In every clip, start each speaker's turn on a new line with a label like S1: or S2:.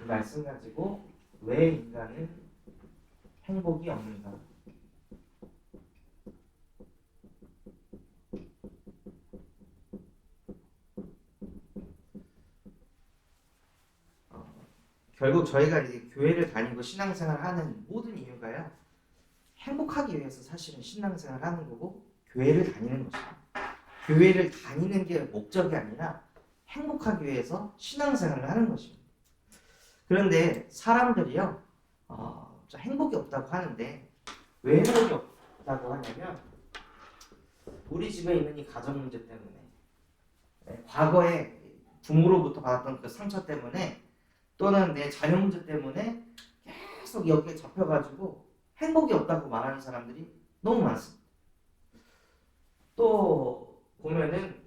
S1: 말씀 가지고 왜 인간은 행복이 없는가? 결국 저희가 이제 교회를 다니고 신앙생활을 하는 모든 이유가요, 행복하기 위해서 사실은 신앙생활을 하는 거고 교회를 다니는 것입니다. 교회를 다니는 게 목적이 아니라 행복하기 위해서 신앙생활을 하는 것입니다. 그런데 사람들이요, 행복이 없다고 하는데 왜 행복이 없다고 하냐면 우리 집에 있는 이 가정 문제 때문에, 과거에 부모로부터 받았던 그 상처 때문에, 또는 내 자녀 문제 때문에 계속 여기에 잡혀가지고 행복이 없다고 말하는 사람들이 너무 많습니다. 또 보면은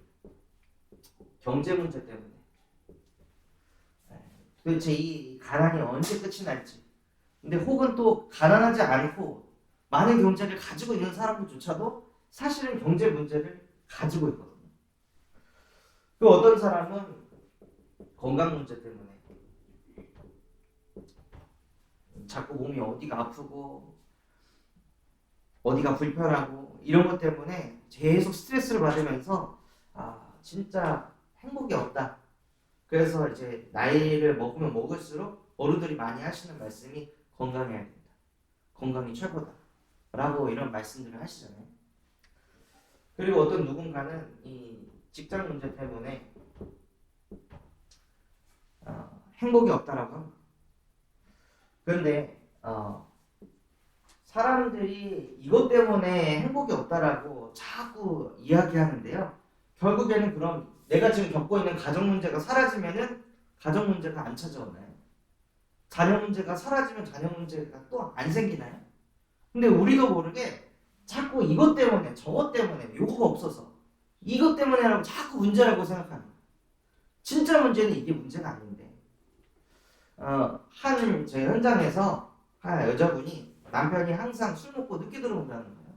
S1: 경제 문제 때문에 도대체 이 가난이 언제 끝이 날지, 근데 혹은 또 가난하지 않고 많은 경제를 가지고 있는 사람들조차도 사실은 경제 문제를 가지고 있거든요. 또 어떤 사람은 건강 문제 때문에 자꾸 몸이 어디가 아프고 어디가 불편하고 이런 것 때문에 계속 스트레스를 받으면서 진짜 행복이 없다. 그래서 이제 나이를 먹으면 먹을수록 어른들이 많이 하시는 말씀이 건강해야 된다. 건강이 최고다. 라고 이런 말씀들을 하시잖아요. 그리고 어떤 누군가는 이 직장 문제 때문에 행복이 없다라고 합니다. 그런데 사람들이 이것 때문에 행복이 없다라고 자꾸 이야기하는데요. 결국에는 그럼 내가 지금 겪고 있는 가정 문제가 사라지면은 가정 문제가 안 찾아오나요? 자녀 문제가 사라지면 자녀 문제가 또 안 생기나요? 근데 우리도 모르게 자꾸 이것 때문에 저것 때문에 요거가 없어서 이것 때문에라고 자꾸 문제라고 생각하는 거예요. 진짜 문제는 이게 문제가 아닌데, 한 제 현장에서 한 여자분이 남편이 항상 술 먹고 늦게 들어온다는 거예요.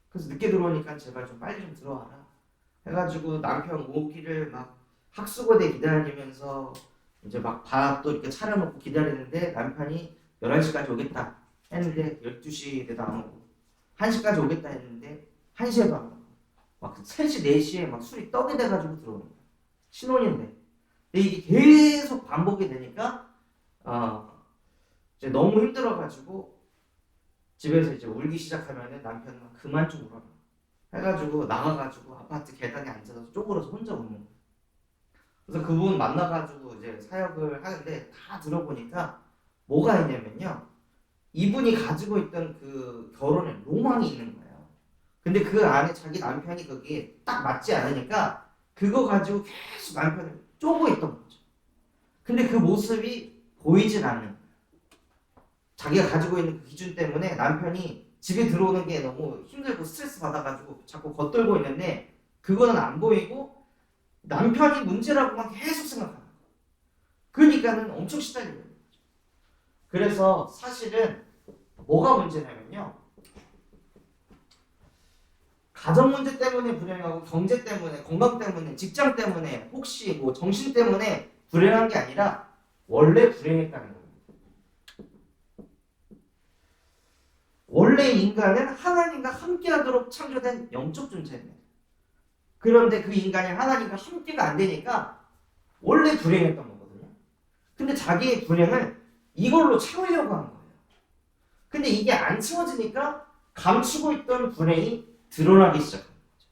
S1: 그래서 늦게 들어오니까 제발 좀 빨리 좀 들어와라 해가지고 남편 오기를 막 학수고대 기다리면서 이제 막 밥도 이렇게 차려놓고 기다리는데 남편이 11시까지 오겠다 했는데 12시 돼도 안 오고, 1시까지 오겠다 했는데 1시에도 안 오고, 막 3시 4시에 막 술이 떡이 돼가지고 들어오는 거예요. 신혼인데. 근데 이게 계속 반복이 되니까 이제 너무 힘들어가지고 집에서 이제 울기 시작하면은 남편은 그만 좀 울어라 해가지고 나가가지고 아파트 계단에 앉아서 쪼그려서 혼자 우는 거예요. 그래서 그분 만나가지고 이제 사역을 하는데 다 들어보니까 뭐가 있냐면요, 이분이 가지고 있던 그 결혼에 로망이 있는 거예요. 근데 그 안에 자기 남편이 거기에 딱 맞지 않으니까 그거 가지고 계속 남편을 쪼고 있던 거죠. 근데 그 모습이 보이진 않는 거예요. 자기가 가지고 있는 그 기준 때문에 남편이 집에 들어오는 게 너무 힘들고 스트레스 받아가지고 자꾸 겉돌고 있는데 그거는 안 보이고 남편이 문제라고만 계속 생각하는 거예요. 그러니까는 엄청 시달리는 거죠. 그래서 사실은 뭐가 문제냐면요, 가정 문제 때문에 불행하고 경제 때문에, 건강 때문에, 직장 때문에, 혹시 뭐 정신 때문에 불행한 게 아니라 원래 불행했다는 거예요. 원래 인간은 하나님과 함께하도록 창조된 영적 존재입니다. 그런데 그 인간이 하나님과 함께가 안 되니까 원래 불행했던 거거든요. 근데 자기의 불행을 이걸로 채우려고 한 거예요. 근데 이게 안 채워지니까 감추고 있던 불행이 드러나기 시작한 거죠.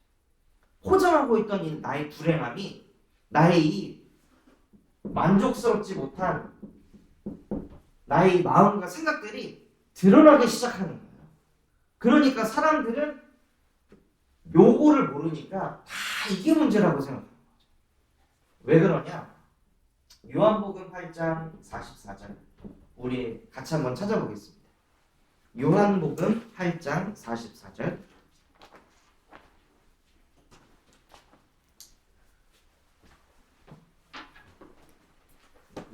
S1: 포장하고 있던 이 나의 불행함이, 나의 이 만족스럽지 못한 나의 마음과 생각들이 드러나기 시작하는 거예요. 그러니까 사람들은 요거를 모르니까 다 이게 문제라고 생각하는 거죠. 왜 그러냐? 요한복음 8장 44절 우리 같이 한번 찾아보겠습니다. 요한복음 8장 44절.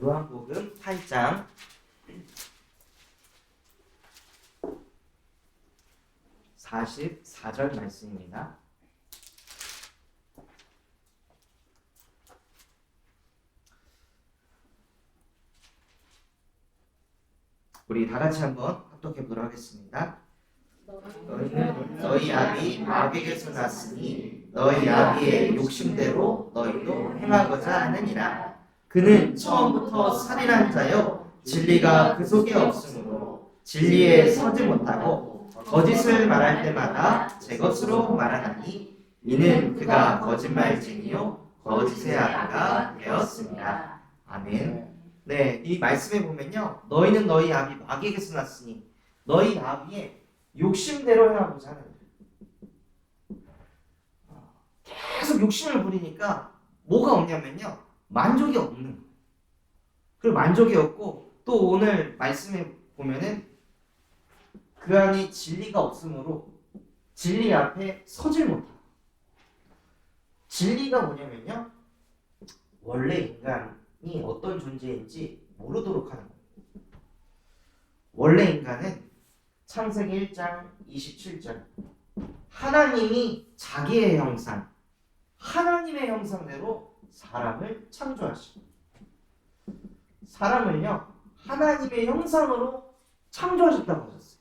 S1: 요한복음 8장 44절 말씀입니다. 우리 다 같이 한번 합독해 보도록 하겠습니다. 너희는 너희 아비 마귀에게서 났으니 너희 아비의 욕심대로 너희도 행하고자 하느니라. 그는 처음부터 살인한 자요 진리가 그 속에 없으므로 진리에 서지 못하고 거짓을 말할 때마다 제 것으로 말하나니 이는 그가 거짓말쟁이요 거짓의 아비가 되었습니다. 아멘. 네, 이 말씀에 보면요, 너희는 너희 아비 마귀에게서 났으니 너희 아비의 욕심대로 행하고자 하는 거예요. 계속 욕심을 부리니까 뭐가 없냐면요, 만족이 없는 거예요. 그리고 만족이 없고 또 오늘 말씀에 보면은 그 안에 진리가 없으므로 진리 앞에 서질 못하고. 진리가 뭐냐면요, 원래 인간이 어떤 존재인지 모르도록 하는 거예요. 원래 인간은 창세기 1장 27절 하나님이 자기의 형상, 하나님의 형상대로 사람을 창조하시고, 사람을요 하나님의 형상으로 창조하셨다고 하셨어요.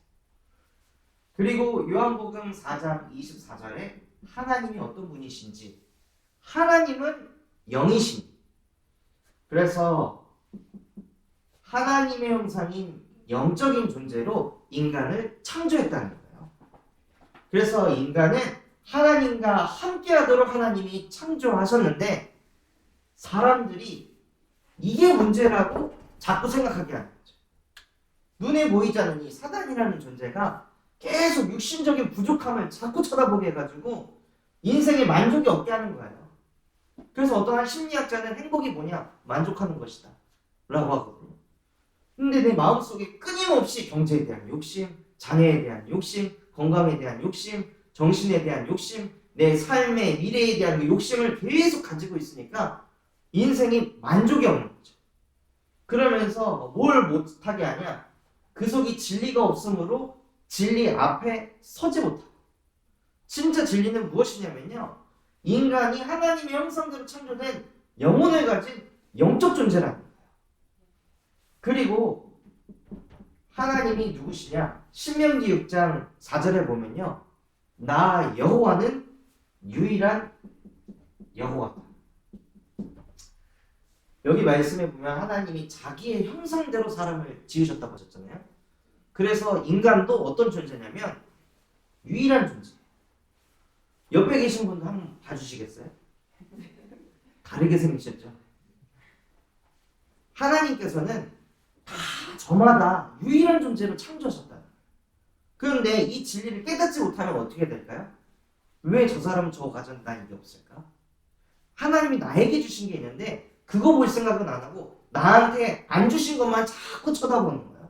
S1: 그리고 요한복음 4장 24절에 하나님이 어떤 분이신지, 하나님은 영이신, 그래서 하나님의 형상인 영적인 존재로 인간을 창조했다는 거예요. 그래서 인간은 하나님과 함께하도록 하나님이 창조하셨는데 사람들이 이게 문제라고 자꾸 생각하게 하는 거죠. 눈에 보이지 않는 이 사단이라는 존재가 계속 육신적인 부족함을 자꾸 쳐다보게 해가지고 인생에 만족이 없게 하는 거예요. 그래서 어떠한 심리학자는 행복이 뭐냐? 만족하는 것이다 라고 하거든요. 근데 내 마음속에 끊임없이 경제에 대한 욕심, 장애에 대한 욕심, 건강에 대한 욕심, 정신에 대한 욕심, 내 삶의 미래에 대한 욕심을 계속 가지고 있으니까 인생이 만족이 없는 거죠. 그러면서 뭘 못하게 하냐? 그 속이 진리가 없으므로 진리 앞에 서지 못하고. 진짜 진리는 무엇이냐면요, 인간이 하나님의 형상대로 창조된 영혼을 가진 영적 존재라는 거예요. 그리고 하나님이 누구시냐? 신명기 6장 4절에 보면요, 나 여호와는 유일한 여호와다. 여기 말씀에 보면 하나님이 자기의 형상대로 사람을 지으셨다고 하셨잖아요. 그래서 인간도 어떤 존재냐면 유일한 존재. 옆에 계신 분도 한번 봐주시겠어요? 다르게 생기셨죠? 하나님께서는 다 저마다 유일한 존재로 창조하셨다. 그런데 이 진리를 깨닫지 못하면 어떻게 될까요? 왜 저 사람은 저거 가졌는데 난 이게 없을까? 하나님이 나에게 주신 게 있는데 그거 볼 생각은 안 하고 나한테 안 주신 것만 자꾸 쳐다보는 거예요.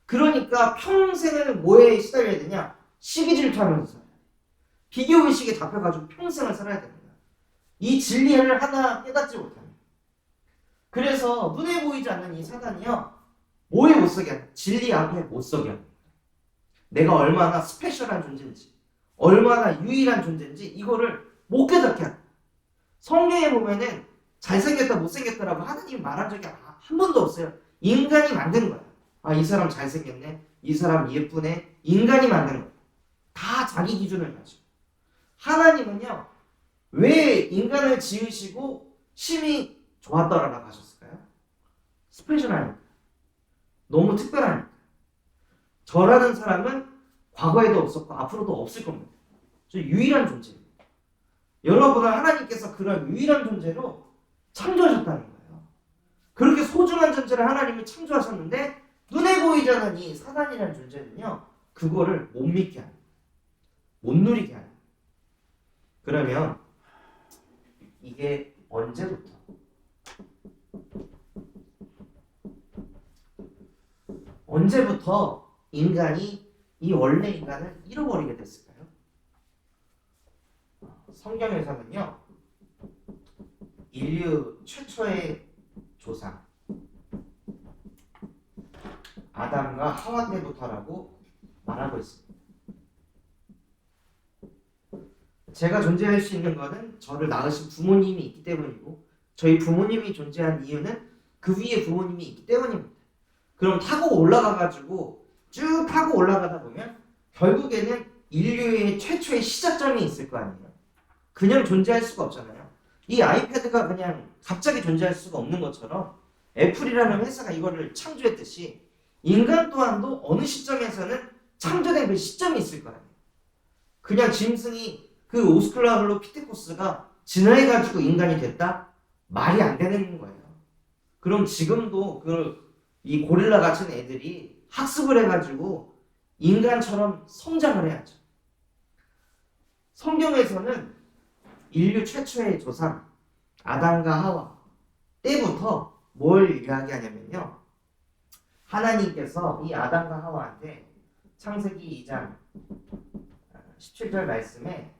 S1: 그러니까 평생을 뭐에 시달려야 되냐? 시기 질투하면서 살아야 돼. 비교의식에 잡혀가지고 평생을 살아야 됩니다. 이 진리를 하나 깨닫지 못하면. 그래서 눈에 보이지 않는 이 사단이요, 뭐에 못 서게 하냐? 진리 앞에 못 서게 합니다. 내가 얼마나 스페셜한 존재인지, 얼마나 유일한 존재인지 이거를 못 깨닫게 합니다. 성경에 보면은 잘생겼다 못생겼다라고 하나님이 말한 적이 한 번도 없어요. 인간이 만든 거야. 아, 이 사람 잘생겼네, 이 사람 예쁘네, 인간이 만든 거야. 다 자기 기준을 가지고. 하나님은요, 왜 인간을 지으시고 심히 좋았다라고 하셨을까요? 스페셜하니까, 너무 특별하니까. 저라는 사람은 과거에도 없었고 앞으로도 없을 겁니다. 저 유일한 존재입니다. 여러분을 하나님께서 그런 유일한 존재로 창조하셨다는 거예요. 그렇게 소중한 존재를 하나님이 창조하셨는데 눈에 보이지 않는 이 사단이라는 존재는요, 그거를 못 믿게 하는, 못 누리게 하는. 그러면 이게 언제부터 인간이 이 원래 인간을 잃어버리게 됐을까요? 성경에서는요, 인류 최초의 조상 아담과 하와 때부터라고 말하고 있습니다. 제가 존재할 수 있는 것은 저를 낳으신 부모님이 있기 때문이고, 저희 부모님이 존재한 이유는 그 위에 부모님이 있기 때문입니다. 그럼 타고 올라가가지고 쭉 타고 올라가다 보면 결국에는 인류의 최초의 시작점이 있을 거 아니에요. 그냥 존재할 수가 없잖아요. 이 아이패드가 그냥 갑자기 존재할 수가 없는 것처럼 애플이라는 회사가 이거를 창조했듯이 인간 또한도 어느 시점에서는 창조된 그 시점이 있을 거 아니에요. 그냥 짐승이 그 오스클라로피테쿠스가 진화해가지고 인간이 됐다? 말이 안 되는 거예요. 그럼 지금도 이 고릴라 같은 애들이 학습을 해가지고 인간처럼 성장을 해야죠. 성경에서는 인류 최초의 조상 아담과 하와 때부터 뭘 이야기하냐면요. 하나님께서 이 아담과 하와한테 창세기 2장 17절 말씀에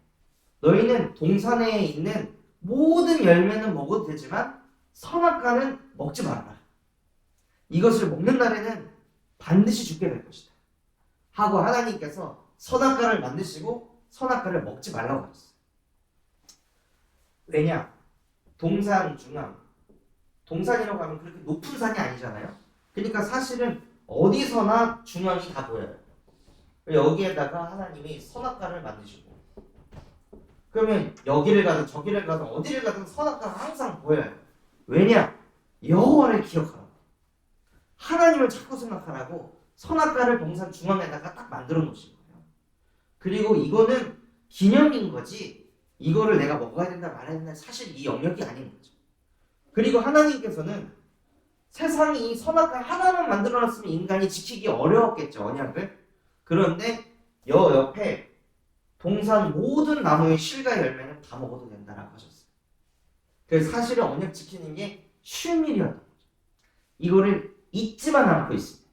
S1: 너희는 동산에 있는 모든 열매는 먹어도 되지만 선악과는 먹지 말아라. 이것을 먹는 날에는 반드시 죽게 될 것이다. 하고 하나님께서 선악과를 만드시고 선악과를 먹지 말라고 하셨어요. 왜냐? 동산 중앙. 동산이라고 하면 그렇게 높은 산이 아니잖아요. 그러니까 사실은 어디서나 중앙이 다 보여요. 여기에다가 하나님이 선악과를 만드시고 그러면 여기를 가든 저기를 가든 어디를 가든 선악과가 항상 보여요. 왜냐? 여호와를 기억하라고. 하나님을 자꾸 생각하라고 선악과를 동산 중앙에다가 딱 만들어 놓으신 거예요. 그리고 이거는 기념인 거지 이거를 내가 먹어야 된다 말아야 된다 사실 이 영역이 아닌 거죠. 그리고 하나님께서는 세상이 선악과 하나만 만들어 놨으면 인간이 지키기 어려웠겠죠. 언약을. 그런데 옆에 동산 모든 나무의 실과 열매는 다 먹어도 된다라고 하셨어요. 그래서 사실은 언약 지키는 게 쉬운 일이었던 거죠. 이거를 잊지만 않고 있습니다.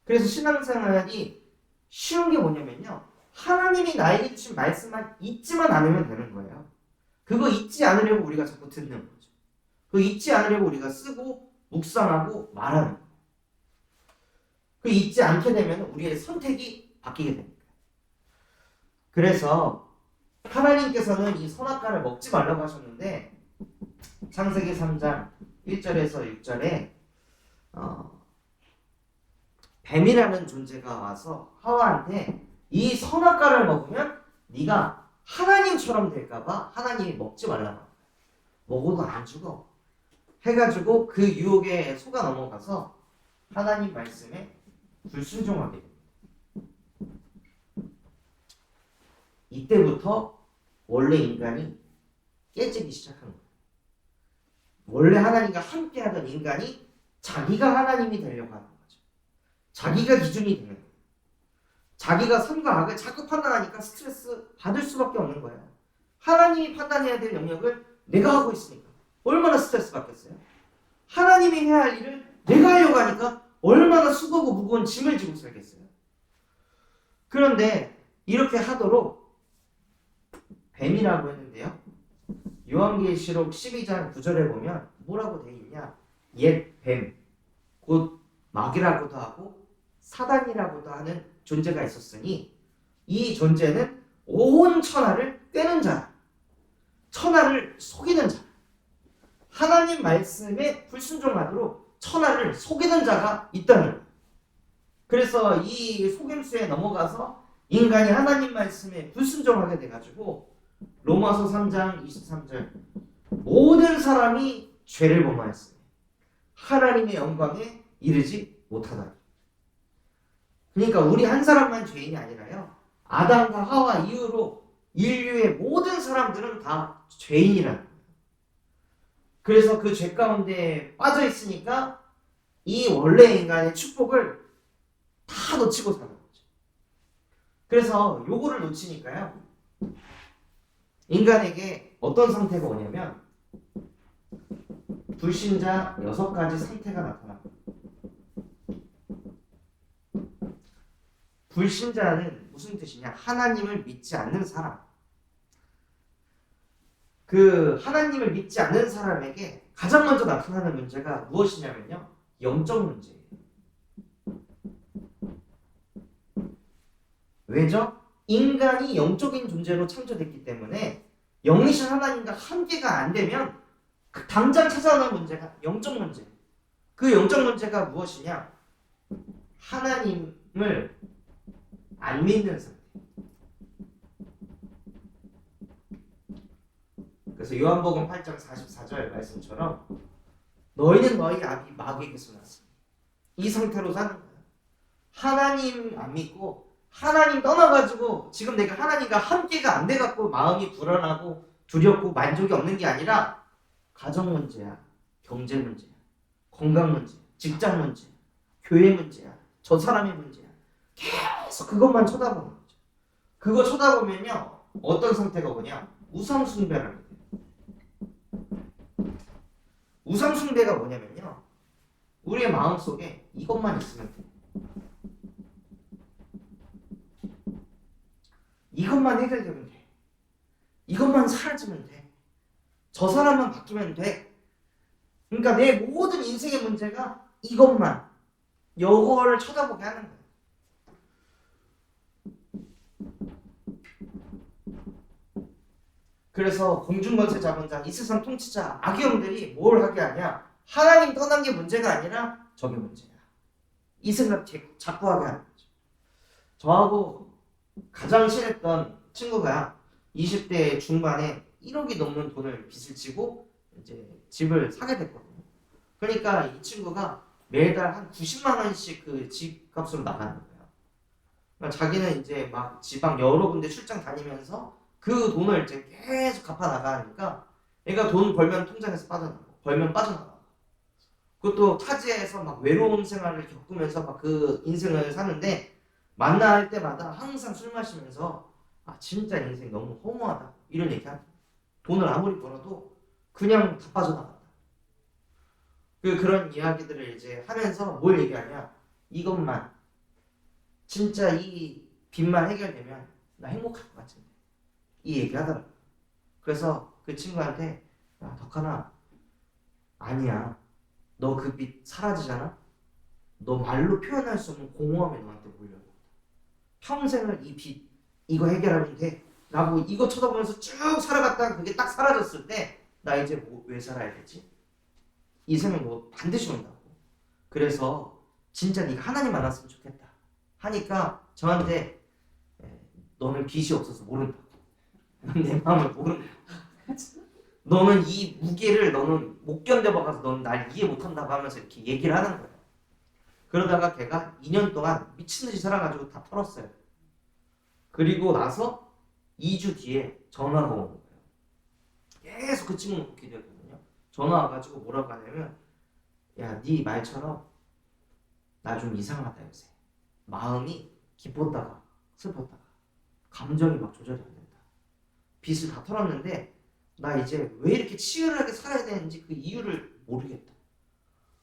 S1: 그래서 신앙생활이 쉬운 게 뭐냐면요. 하나님이 나에게 주신 말씀만 잊지만 않으면 되는 거예요. 그거 잊지 않으려고 우리가 자꾸 듣는 거죠. 그거 잊지 않으려고 우리가 쓰고 묵상하고 말하는 거예요. 그 잊지 않게 되면 우리의 선택이 바뀌게 됩니다. 그래서 하나님께서는 이 선악과를 먹지 말라고 하셨는데 창세기 3장 1절에서 6절에 뱀이라는 존재가 와서 하와한테 이 선악과를 먹으면 네가 하나님처럼 될까봐 하나님이 먹지 말라고 합니다. 먹어도 안 죽어. 해가지고 그 유혹에 속아 넘어가서 하나님 말씀에 불순종하게 됩니다. 이때부터 원래 인간이 깨지기 시작한 거예요. 원래 하나님과 함께하던 인간이 자기가 하나님이 되려고 하는 거죠. 자기가 기준이 되는 거예요. 자기가 선과 악을 자꾸 판단하니까 스트레스 받을 수밖에 없는 거예요. 하나님이 판단해야 될 영역을 내가 하고 있으니까 얼마나 스트레스 받겠어요? 하나님이 해야 할 일을 내가 하려고 하니까 얼마나 수고하고 무거운 짐을 지고 살겠어요? 그런데 이렇게 하도록 뱀이라고 했는데요. 요한계시록 12장 9절에 보면 뭐라고 되어 있냐? 옛 뱀, 곧 마귀라고도 하고 사단이라고도 하는 존재가 있었으니 이 존재는 온 천하를 꿰는 자, 천하를 속이는 자, 하나님 말씀에 불순종하도록 천하를 속이는 자가 있다는 거예요. 그래서 이 속임수에 넘어가서 인간이 하나님 말씀에 불순종하게 돼가지고 로마서 3장 23절 모든 사람이 죄를 범하였으니 하나님의 영광에 이르지 못하다. 그러니까 우리 한 사람만 죄인이 아니라요. 아담과 하와 이후로 인류의 모든 사람들은 다 죄인이라는 거예요. 그래서 그 죄 가운데 빠져 있으니까 이 원래 인간의 축복을 다 놓치고 사는 거죠. 그래서 요거를 놓치니까요. 인간에게 어떤 상태가 오냐면 불신자 6가지 상태가 나타납니다. 불신자는 무슨 뜻이냐? 하나님을 믿지 않는 사람. 그 하나님을 믿지 않는 사람에게 가장 먼저 나타나는 문제가 무엇이냐면요. 영적 문제예요. 왜죠? 인간이 영적인 존재로 창조됐기 때문에 영이신 하나님과 함께가 안 되면 당장 찾아오는 문제가 영적 문제. 그 영적 문제가 무엇이냐? 하나님을 안 믿는 상태. 그래서 요한복음 8장 44절 말씀처럼 너희는 너희 아비 마귀에게서 났으니 이 상태로 사는 거야. 하나님 안 믿고 하나님 떠나가지고 지금 내가 하나님과 함께가 안 돼갖고 마음이 불안하고 두렵고 만족이 없는 게 아니라 가정 문제야, 경제 문제야, 건강 문제야, 직장 문제야, 교회 문제야, 저 사람의 문제야. 계속 그것만 쳐다보는 거죠. 그거 쳐다보면요 어떤 상태가 오냐? 우상숭배라는 거예요. 우상숭배가 뭐냐면요 우리의 마음속에 이것만 있으면 돼. 이것만 해결되면 돼. 이것만 사라지면 돼. 저 사람만 바뀌면 돼. 그러니까 내 모든 인생의 문제가 이것만, 요거를 쳐다보게 하는 거예요. 그래서 공중권세 잡은 자, 이 세상 통치자, 악영들이 뭘 하게 하냐? 하나님 떠난 게 문제가 아니라 저게 문제야. 이 생각 자꾸 하게 하는 거죠. 저하고 가장 친했던 친구가 20대 중반에 1억이 넘는 돈을 빚을 지고 이제 집을 사게 됐거든요. 그러니까 이 친구가 매달 한 90만 원씩 그 집값으로 나가는 거예요. 그러니까 자기는 이제 막 지방 여러 군데 출장 다니면서 그 돈을 이제 계속 갚아 나가니까 얘가 돈 벌면 통장에서 빠져나가고 벌면 빠져나가고 그것도 타지에서 막 외로운 생활을 겪으면서 막 그 인생을 사는데 만날 때마다 항상 술 마시면서 아 진짜 인생 너무 허무하다 이런 얘기하고 돈을 아무리 벌어도 그냥 다 빠져나간다. 그런 이야기들을 이제 하면서 뭘 얘기하냐 이것만 진짜 이 빚만 해결되면 나 행복할 것 같은데 이 얘기 하더라고요. 그래서 그 친구한테 야 덕하나 아니야 너 그 빚 사라지잖아 너 말로 표현할 수 없는 공허함이 너한테 몰려 평생을 이 빚 이거 해결하면 돼 라고 이거 쳐다보면서 쭉 살아갔다가 그게 딱 사라졌을 때 나 이제 뭐 왜 살아야 되지? 이 생각 뭐 반드시 온다고. 그래서 진짜 네가 하나님 만났으면 좋겠다 하니까 저한테 너는 빚이 없어서 모른다고. 내 마음을 모른다고. 너는 이 무게를 너는 못 견뎌봐서 너는 날 이해 못한다고 하면서 이렇게 얘기를 하는 거예요. 그러다가 걔가 2년 동안 미친듯이 살아가지고 다 털었어요. 그리고 나서 2주 뒤에 전화가 오는 거예요. 계속 그 친구는 그렇게 되거든요. 전화 와가지고 뭐라고 하냐면 야, 네 말처럼 나 좀 이상하다 요새. 마음이 기뻤다가 슬펐다가 감정이 막 조절이 안 된다. 빚을 다 털었는데 나 이제 왜 이렇게 치열하게 살아야 되는지 그 이유를 모르겠다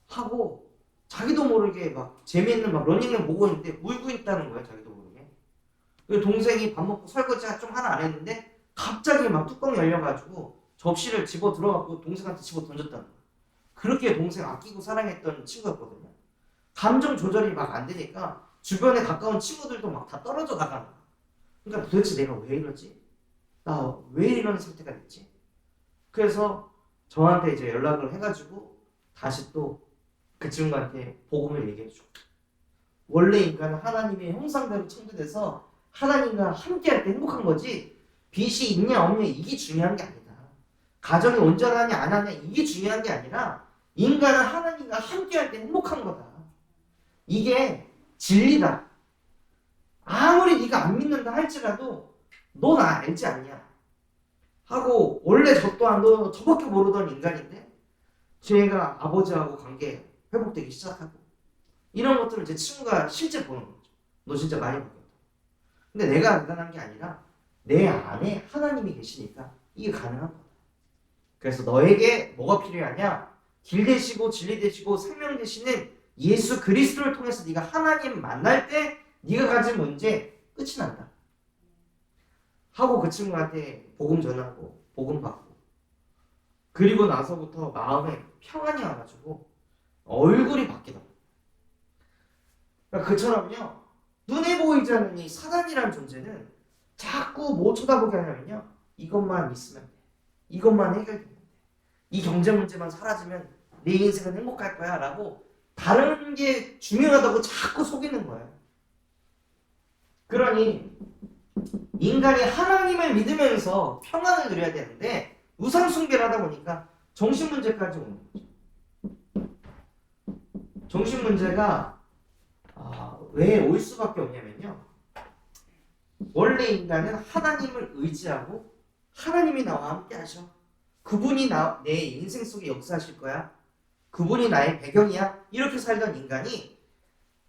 S1: 하고 자기도 모르게 막 재미있는 막 러닝을 보고 있는데 울고 있다는 거야. 자기도 모르게. 그리고 동생이 밥 먹고 설거지 좀 하나 안 했는데 갑자기 막 뚜껑이 열려가지고 접시를 집어 들어갖고 동생한테 집어 던졌다는 거야. 그렇게 동생 아끼고 사랑했던 친구였거든요. 감정 조절이 막 안 되니까 주변에 가까운 친구들도 막 다 떨어져 나가는 거야. 그러니까 도대체 내가 왜 이러지? 나 왜 이런 상태가 됐지? 그래서 저한테 이제 연락을 해가지고 다시 또 그 친구한테 복음을 얘기해줘. 원래 인간은 하나님의 형상대로 창조돼서 하나님과 함께할 때 행복한 거지 빚이 있냐 없냐 이게 중요한 게 아니다. 가정이 온전하냐 안 하냐 이게 중요한 게 아니라 인간은 하나님과 함께할 때 행복한 거다. 이게 진리다. 아무리 네가 안 믿는다 할지라도 너 나 알지 않냐 하고 원래 저 또한 너 저밖에 모르던 인간인데 쟤가 아버지하고 관계 회복되기 시작하고 이런 것들을 제 친구가 실제 보는 거죠. 너 진짜 많이 바뀌었다. 근데 내가 대단한 게 아니라 내 안에 하나님이 계시니까 이게 가능한 거다. 그래서 너에게 뭐가 필요하냐? 길 되시고 진리 되시고 생명 되시는 예수 그리스도를 통해서 네가 하나님 만날 때 네가 가진 문제 끝이 난다. 하고 그 친구한테 복음 전하고 복음 받고 그리고 나서부터 마음에 평안이 와가지고 얼굴이 바뀌더라고요. 그러니까 그처럼요 눈에 보이지 않는 이 사단이라는 존재는 자꾸 뭐 쳐다보게 하냐면요 이것만 있으면 돼. 이것만 해결되면 돼. 이 경제 문제만 사라지면 내 인생은 행복할 거야 라고 다른 게 중요하다고 자꾸 속이는 거예요. 그러니 인간이 하나님을 믿으면서 평안을 누려야 되는데 우상 숭배를 하다 보니까 정신 문제까지 오는 거죠. 정신 문제가 왜 올 수밖에 없냐면요. 원래 인간은 하나님을 의지하고 하나님이 나와 함께 하셔. 그분이 내 인생 속에 역사하실 거야. 그분이 나의 배경이야. 이렇게 살던 인간이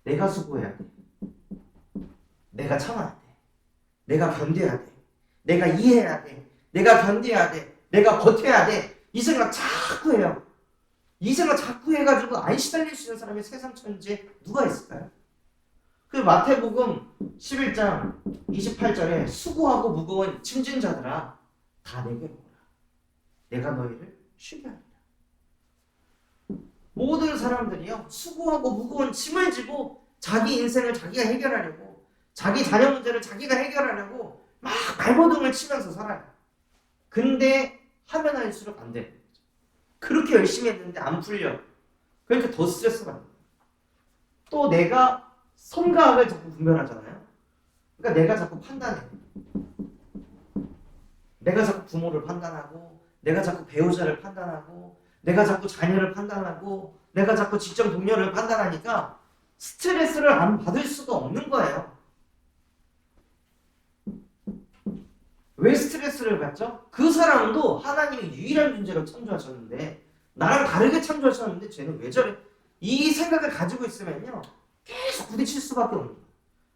S1: 내가 수고해야 돼. 내가 참아야 돼. 내가 견뎌야 돼. 내가 이해해야 돼. 내가 견뎌야 돼. 내가 버텨야 돼. 이 생각 자꾸 해요. 이 생각 자꾸 해가지고 안 시달릴 수 있는 사람이 세상 천지에 누가 있을까요? 그 마태복음 11장 28절에 수고하고 무거운 짐진 자들아 다 내게로 오라. 내가 너희를 쉬게 하리라. 모든 사람들이요 수고하고 무거운 짐을 지고 자기 인생을 자기가 해결하려고 자기 자녀 문제를 자기가 해결하려고 막 발버둥을 치면서 살아요. 근데 하면 할수록 안 돼요. 그렇게 열심히 했는데 안 풀려. 그러니까 더 스트레스 받는 거예요. 또 내가 선과 악을 자꾸 분별하잖아요. 그러니까 내가 자꾸 판단해. 내가 자꾸 부모를 판단하고 내가 자꾸 배우자를 판단하고 내가 자꾸 자녀를 판단하고 내가 자꾸 직장 동료를 판단하니까 스트레스를 안 받을 수가 없는 거예요. 왜 스트레스를 받죠? 그 사람도 하나님이 유일한 존재로 창조하셨는데 나랑 다르게 창조하셨는데 쟤는 왜 저래? 이 생각을 가지고 있으면요 계속 부딪힐 수밖에 없는 거예요.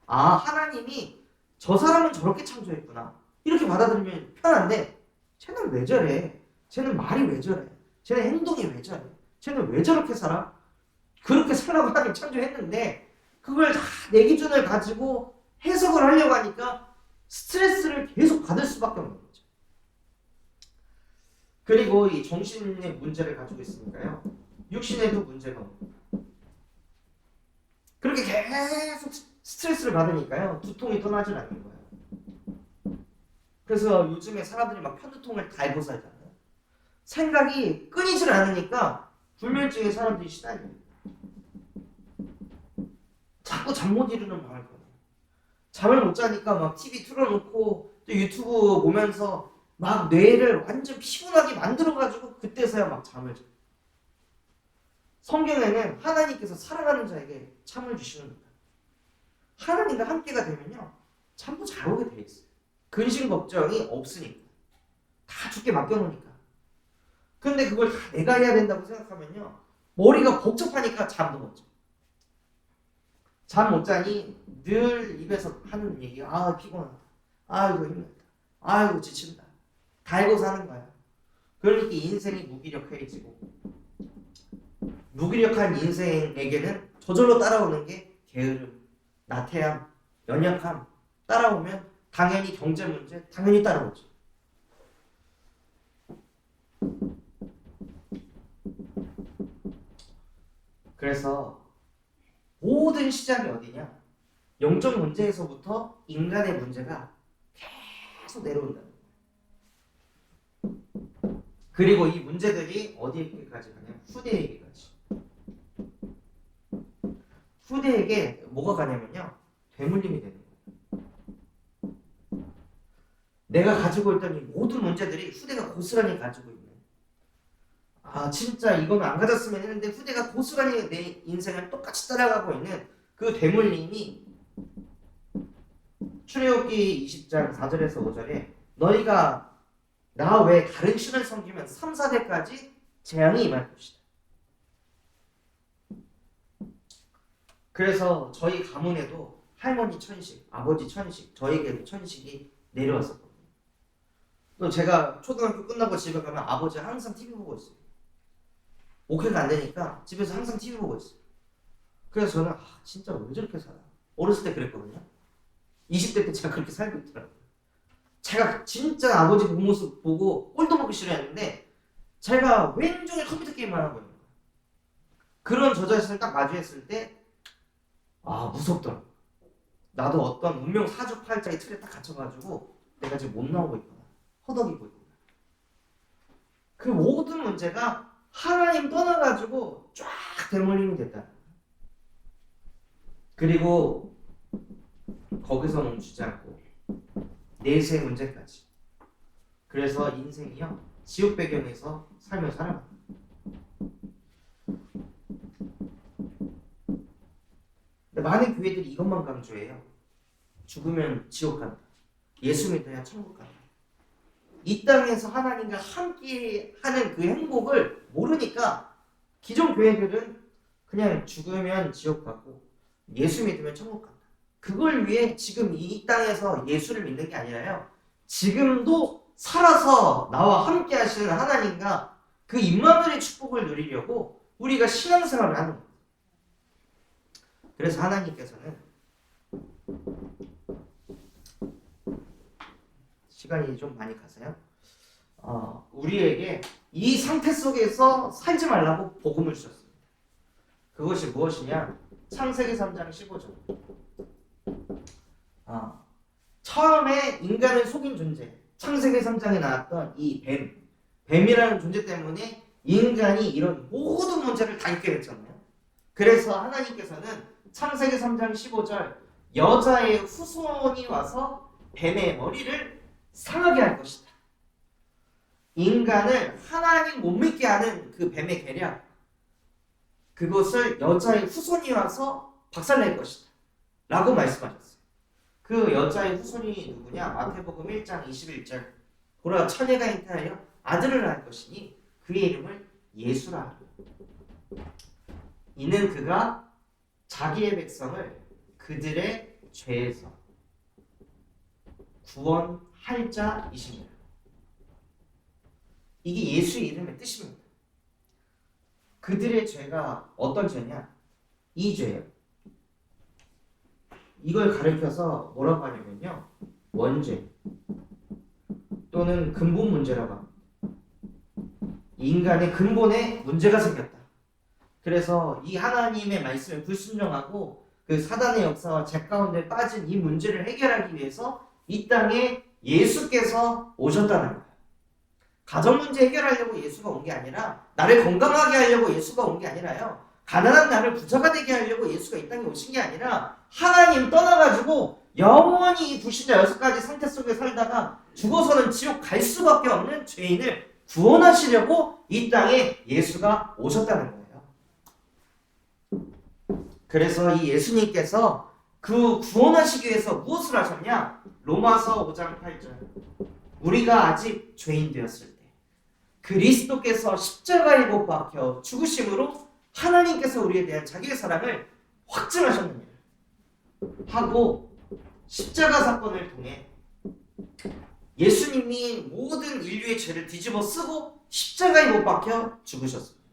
S1: 하나님이 저 사람은 저렇게 창조했구나 이렇게 받아들이면 편한데 쟤는 왜 저래? 쟤는 말이 왜 저래? 쟤는 행동이 왜 저래? 쟤는 왜 저렇게 살아? 그렇게 살라고 하나님 창조했는데 그걸 다 내 기준을 가지고 해석을 하려고 하니까 스트레스를 계속 받을 수밖에 없는 거죠. 그리고 이 정신의 문제를 가지고 있으니까요. 육신에도 문제가 옵니다. 그렇게 계속 스트레스를 받으니까요. 두통이 떠나질 않는 거예요. 그래서 요즘에 사람들이 막 편두통을 달고 살잖아요. 생각이 끊이질 않으니까 불면증에 사람들이 시달려요. 자꾸 잠 못 이루는 방을 거예요. 잠을 못 자니까 막 TV 틀어놓고 또 유튜브 보면서 막 뇌를 완전 피곤하게 만들어가지고 그때서야 막 잠을 자요. 성경에는 하나님께서 사랑하는 자에게 잠을 주시는다. 하나님과 함께가 되면요 잠도 잘 오게 돼 있어요. 근심 걱정이 없으니까 다 주께 맡겨놓으니까. 근데 그걸 다 내가 해야 된다고 생각하면요 머리가 복잡하니까 잠도 못 자. 잠 못 자니 늘 입에서 하는 얘기가 피곤하다. 아이고 힘들다. 아이고 지친다. 달고 사는 거야. 그러니까 인생이 무기력해지고 무기력한 인생에게는 저절로 따라오는 게 게으름, 나태함, 연약함 따라오면 당연히 경제 문제 당연히 따라오죠. 그래서 모든 시작이 어디냐? 영적 문제에서부터 인간의 문제가 계속 내려온다는 거예요. 그리고 이 문제들이 어디에까지 가냐? 후대에게까지. 후대에게 뭐가 가냐면요. 되물림이 되는 거예요. 내가 가지고 있던 이 모든 문제들이 후대가 고스란히 가지고 있는 진짜 이건 안 가졌으면 했는데 후대가 고스란히 내 인생을 똑같이 따라가고 있는 그 되물림이 출애굽기 20장 4절에서 5절에 너희가 나 외 다른 신을 섬기면 3, 4대까지 재앙이 임할 것이다. 그래서 저희 가문에도 할머니 천식, 아버지 천식, 저에게도 천식이 내려왔었거든요. 또 제가 초등학교 끝나고 집에 가면 아버지 항상 TV 보고 있어요. 목회가 안 되니까 집에서 항상 TV 보고 있어요. 그래서 저는 진짜 왜 저렇게 살아? 어렸을 때 그랬거든요. 20대 때 제가 그렇게 살고 있더라고요. 제가 진짜 아버지 그 모습 보고 꼴도 보기 싫어했는데 제가 왼종일 컴퓨터 게임만 하고 있는 거예요. 그런 저 자신을 딱 마주했을 때 무섭더라고요. 나도 어떤 운명 사주팔자의 틀에 딱 갇혀가지고 내가 지금 못 나오고 있구나. 허덕이고 있구나. 그 모든 문제가 하나님 떠나가지고 쫙 대물림이 됐다. 그리고 거기서 멈추지 않고 내세 문제까지. 그래서 인생이요, 지옥 배경에서 삶을 살아갑니다. 근데 많은 교회들이 이것만 강조해요. 죽으면 지옥 간다. 예수 믿어야 천국 간다. 이 땅에서 하나님과 함께 하는 그 행복을 모르니까 기존 교회들은 그냥 죽으면 지옥 가고 예수 믿으면 천국 간다. 그걸 위해 지금 이 땅에서 예수를 믿는 게 아니라요, 지금도 살아서 나와 함께 하시는 하나님과 그 임마누엘의 축복을 누리려고 우리가 신앙생활을 하는 거예요. 그래서 하나님께서는, 시간이 좀 많이 가서요, 우리에게 이 상태 속에서 살지 말라고 복음을 주셨습니다. 그것이 무엇이냐? 창세기 3장 15절. 처음에 인간을 속인 존재, 창세기 3장에 나왔던 이 뱀이라는 존재 때문에 인간이 이런 모든 문제를 다 겪게 됐잖아요. 그래서 하나님께서는 창세기 3장 15절, 여자의 후손이 와서 뱀의 머리를 상하게 할 것이다. 인간을 하나님 못 믿게 하는 그 뱀의 계략, 그것을 여자의 후손이 와서 박살낼 것이다 라고 말씀하셨어요. 그 여자의 후손이 누구냐? 마태복음 1장 21절. 보라, 처녀가 잉태하여 아들을 낳을 것이니 그의 이름을 예수라 하리라. 이는 그가 자기의 백성을 그들의 죄에서 구원할 자이십니다. 이게 예수의 이름의 뜻입니다. 그들의 죄가 어떤 죄냐? 이 죄예요. 이걸 가르쳐서 뭐라고 하냐면요, 원죄 또는 근본 문제라고 합니다. 인간의 근본에 문제가 생겼다. 그래서 이 하나님의 말씀에 불순종하고 그 사단의 역사와 죄 가운데 빠진 이 문제를 해결하기 위해서 이 땅에 예수께서 오셨다는 거예요. 가정 문제 해결하려고 예수가 온 게 아니라, 나를 건강하게 하려고 예수가 온 게 아니라요, 가난한 나를 부자가 되게 하려고 예수가 이 땅에 오신 게 아니라, 하나님 떠나가지고 영원히 이 불신자 6가지 상태 속에 살다가 죽어서는 지옥 갈 수밖에 없는 죄인을 구원하시려고 이 땅에 예수가 오셨다는 거예요. 그래서 이 예수님께서 그 구원하시기 위해서 무엇을 하셨냐? 로마서 5장 8절. 우리가 아직 죄인 되었을 때 그리스도께서 십자가에 못 박혀 죽으심으로 하나님께서 우리에 대한 자기의 사랑을 확증하셨느니라 하고, 십자가 사건을 통해 예수님이 모든 인류의 죄를 뒤집어 쓰고 십자가에 못 박혀 죽으셨습니다.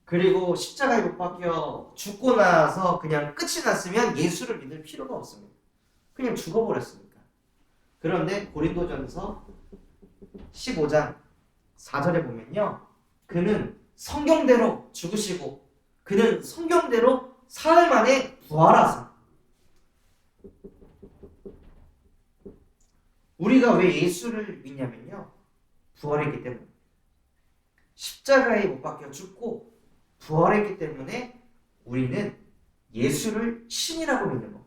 S1: 그리고 십자가에 못 박혀 죽고 나서 그냥 끝이 났으면 예수를 믿을 필요가 없습니다. 그냥 죽어버렸으니까. 그런데 고린도전서 15장 4절에 보면요, 그는 성경대로 죽으시고 그는 성경대로 사흘 만에 부활하사. 우리가 왜 예수를 믿냐면요, 부활했기 때문에. 십자가에 못 박혀 죽고 부활했기 때문에 우리는 예수를 신이라고 믿는 겁니다.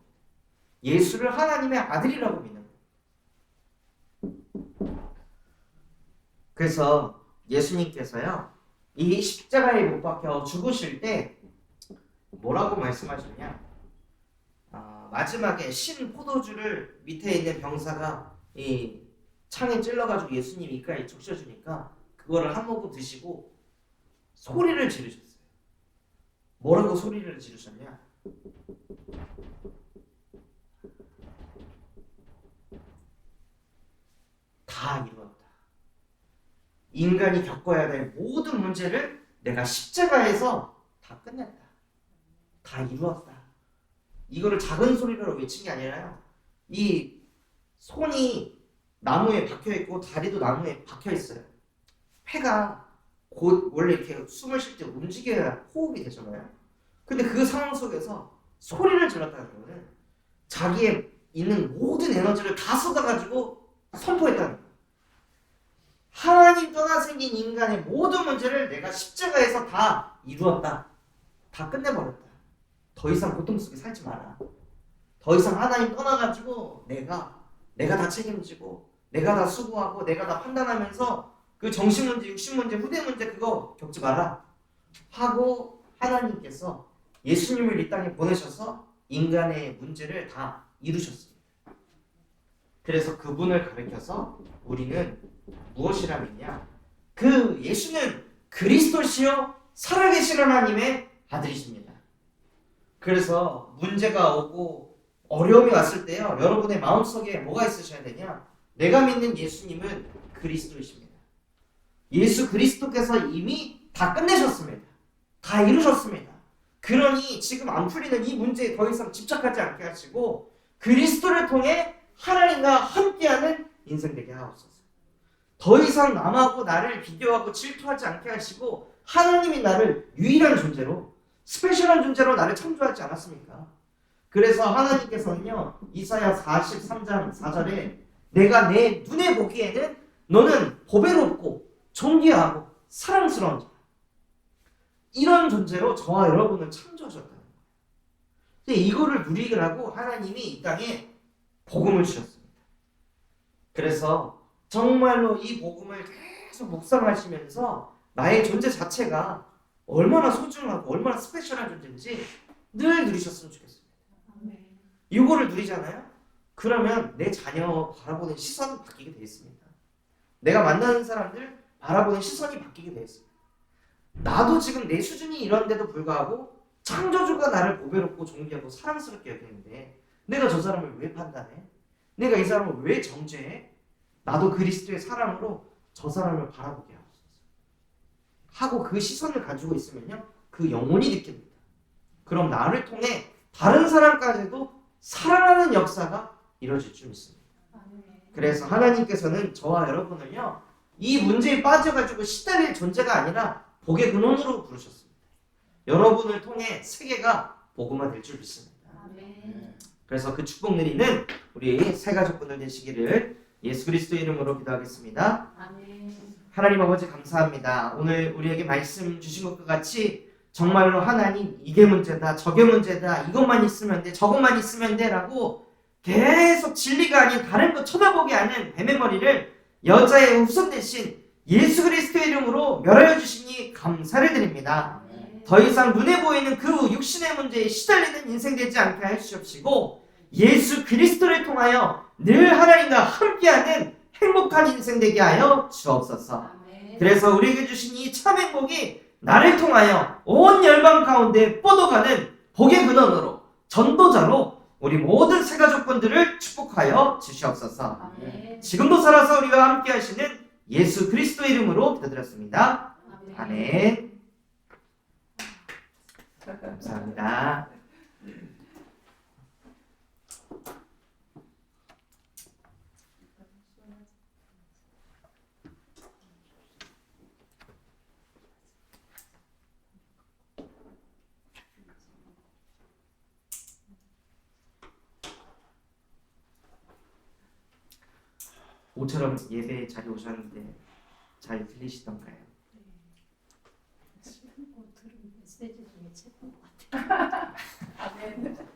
S1: 예수를 하나님의 아들이라고 믿는 겁니다. 그래서 예수님께서요, 이 십자가에 못 박혀 죽으실 때 뭐라고 말씀하셨냐? 마지막에 신 포도주를 밑에 있는 병사가 이 창에 찔러가지고 예수님 입가에 적셔주니까 그거를 한 모금 드시고 소리를 지르셨어요. 뭐라고 소리를 지르셨냐? 다 이루었다. 인간이 겪어야 될 모든 문제를 내가 십자가에서 다 끝냈다. 다 이루었다. 이거를 작은 소리로 외친 게 아니라요, 이 손이 나무에 박혀있고 다리도 나무에 박혀있어요. 폐가 곧 원래 이렇게 숨을 쉴 때 움직여야 호흡이 되잖아요. 근데 그 상황 속에서 소리를 질렀다는 거는 자기의 있는 모든 에너지를 다 쏟아가지고 선포했다는 거예요. 하나님 떠나 생긴 인간의 모든 문제를 내가 십자가에서 다 이루었다. 다 끝내버렸다. 더 이상 고통 속에 살지 마라. 더 이상 하나님 떠나가지고 내가 다 책임지고 내가 다 수고하고 내가 다 판단하면서 그 정신 문제, 육신 문제, 후대 문제 그거 겪지 마라 하고 하나님께서 예수님을 이 땅에 보내셔서 인간의 문제를 다 이루셨습니다. 그래서 그분을 가리켜서 우리는 무엇이라 믿냐? 그 예수는 그리스도시요 살아계신 하나님의 아들이십니다. 그래서 문제가 오고 어려움이 왔을 때요, 여러분의 마음속에 뭐가 있으셔야 되냐? 내가 믿는 예수님은 그리스도이십니다. 예수 그리스도께서 이미 다 끝내셨습니다. 다 이루셨습니다. 그러니 지금 안 풀리는 이 문제에 더 이상 집착하지 않게 하시고 그리스도를 통해 하나님과 함께하는 인생 되게 하옵소서. 더 이상 남하고 나를 비교하고 질투하지 않게 하시고 하나님이 나를 유일한 존재로, 스페셜한 존재로 나를 창조하지 않았습니까? 그래서 하나님께서는요, 이사야 43장 4절에 내가 내 눈에 보기에는 너는 보배롭고 존귀하고 사랑스러운 자, 이런 존재로 저와 여러분을 창조하셨다는 거예요. 근데 이거를 누리라고 하나님이 이 땅에 복음을 주셨습니다. 그래서 정말로 이 복음을 계속 묵상하시면서 나의 존재 자체가 얼마나 소중하고 얼마나 스페셜한 존재인지 늘 누리셨으면 좋겠습니다. 이거를 누리잖아요? 그러면 내 자녀 바라보는 시선이 바뀌게 되어 있습니다. 내가 만나는 사람들 바라보는 시선이 바뀌게 되어 있습니다. 나도 지금 내 수준이 이런데도 불구하고 창조주가 나를 보배롭고 존귀하고 사랑스럽게 여기는데 내가 저 사람을 왜 판단해? 내가 이 사람을 왜 정죄해? 나도 그리스도의 사랑으로 저 사람을 바라보게 하고 그 시선을 가지고 있으면요, 그 영혼이 느낍니다. 그럼 나를 통해 다른 사람까지도 사랑하는 역사가 이루어질 줄 믿습니다. 그래서 하나님께서는 저와 여러분을요, 이 문제에 빠져가지고 시달릴 존재가 아니라 복의 근원으로 부르셨습니다. 여러분을 통해 세계가 복음화 될 줄 믿습니다. 그래서 그 축복 누리는 우리 새 가족분들 되시기를 예수 그리스도의 이름으로 기도하겠습니다. 하나님 아버지 감사합니다. 오늘 우리에게 말씀 주신 것과 같이 정말로 하나님 이게 문제다, 저게 문제다, 이것만 있으면 돼, 저것만 있으면 돼 라고 계속 진리가 아닌 다른 거 쳐다보게 하는 뱀의 머리를 여자의 후손 대신 예수 그리스도의 이름으로 멸하여 주시니 감사를 드립니다. 더 이상 눈에 보이는 그 육신의 문제에 시달리는 인생 되지 않게 하시옵시고 예수 그리스도를 통하여 늘 하나님과 함께하는 행복한 인생 되게 하여 주옵소서. 그래서 우리에게 주신 이 참 행복이 나를 통하여 온 열방 가운데 뻗어가는 복의 근원으로 전도자로 우리 모든 새가족분들을 축복하여 주시옵소서. 지금도 살아서 우리와 함께 하시는 예수 그리스도의 이름으로 기도드렸습니다. 아멘. 감사합니다. 모처럼 예배 자리 오셨는데 잘 들리시던가요?
S2: 들은 메시지 중에 최고인 것 같아요. 아멘.